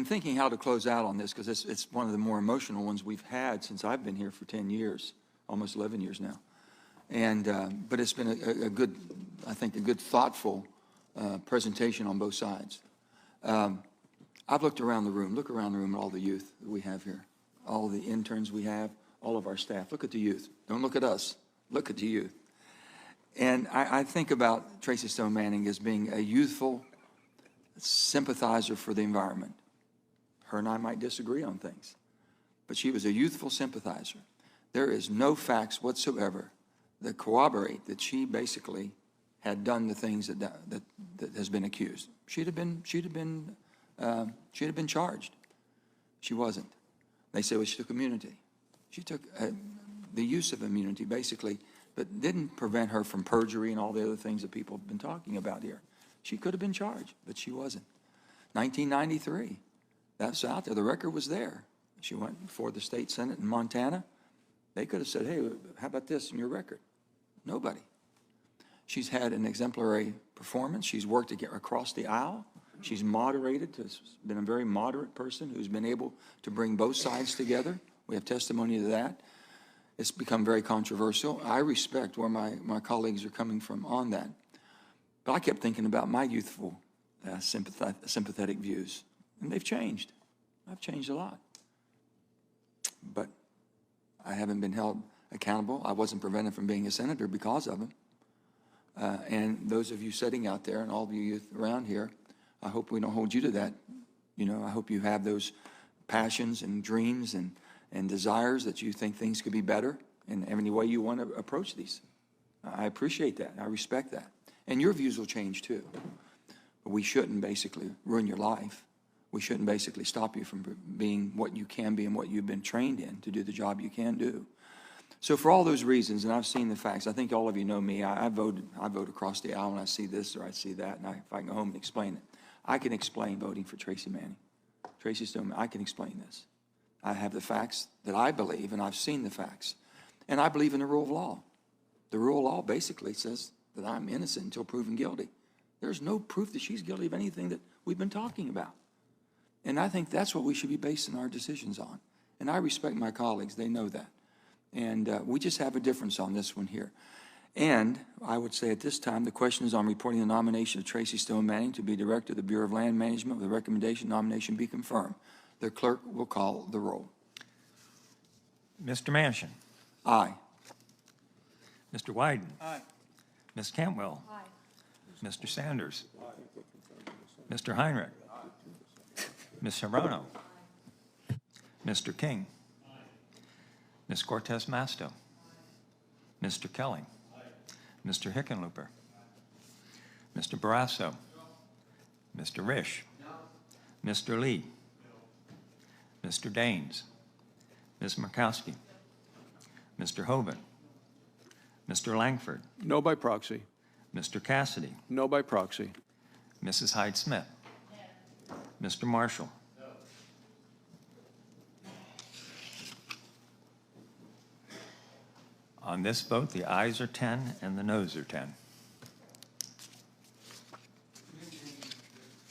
in thinking how to close out on this, because it's one of the more emotional ones we've had since I've been here for 10 years, almost 11 years now. And, but it's been a good, I think, a good, thoughtful presentation on both sides. I've looked around the room. Look around the room at all the youth that we have here, all the interns we have, all of our staff. Look at the youth. Don't look at us. Look at the youth. And I think about Tracy Stone-Manning as being a youthful sympathizer for the environment. Her and I might disagree on things, but she was a youthful sympathizer. There is no facts whatsoever that corroborate that she basically had done the things that has been accused. She'd have been charged. She wasn't. They say, well, she took immunity. She took the use of immunity, basically, but didn't prevent her from perjury and all the other things that people have been talking about here. She could have been charged, but she wasn't. 1993, that's out there. The record was there. She went before the state senate in Montana. They could have said, hey, how about this in your record? Nobody. She's had an exemplary performance. She's worked to get across the aisle. She's moderated, been a very moderate person who's been able to bring both sides together. We have testimony to that. It's become very controversial. I respect where my colleagues are coming from on that. But I kept thinking about my youthful sympathetic views, and they've changed. I've changed a lot. But I haven't been held accountable. I wasn't prevented from being a senator because of them. And those of you sitting out there and all of you youth around here, I hope we don't hold you to that. You know, I hope you have those passions and dreams and desires that you think things could be better in any way you want to approach these. I appreciate that. I respect that. And your views will change too. But we shouldn't basically ruin your life. We shouldn't basically stop you from being what you can be and what you've been trained in to do the job you can do. So for all those reasons, and I've seen the facts, I think all of you know me, I vote across the aisle when I see this or I see that, and if I can go home and explain it. I can explain voting for Tracy Manning. Tracy Stone-Manning, I can explain this. I have the facts that I believe, and I've seen the facts. And I believe in the rule of law. The rule of law basically says that I'm innocent until proven guilty. There's no proof that she's guilty of anything that we've been talking about. And I think that's what we should be basing our decisions on. And I respect my colleagues. They know that. And we just have a difference on this one here. And I would say at this time, the question is on reporting the nomination of Tracy Stone-Manning to be Director of the Bureau of Land Management with a recommendation nomination be confirmed. The clerk will call the roll. Mr. Manchin. Aye. Mr. Wyden. Aye. Ms. Cantwell. Aye. Mr. Sanders. Mr. Heinrich. Ms. Serrano. Mr. King. Ms. Cortez Masto. Mr. Kelly. Mr. Hickenlooper. Mr. Barrasso. Mr. Risch. Mr. Lee. Mr. Daines. Ms. Murkowski. Mr. Hoban. Mr. Langford. No by proxy. Mr. Cassidy. No by proxy. Mrs. Hyde-Smith. Mr. Marshall. On this vote, the ayes are 10 and the noes are 10.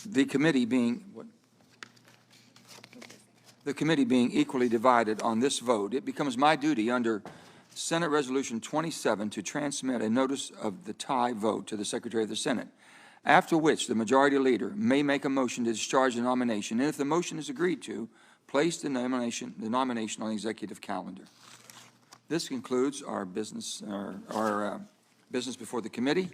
The committee being equally divided on this vote, it becomes my duty under Senate Resolution 27 to transmit a notice of the tie vote to the Secretary of the Senate, after which the majority leader may make a motion to discharge the nomination, and if the motion is agreed to, place the nomination on the executive calendar. This concludes our business before the committee.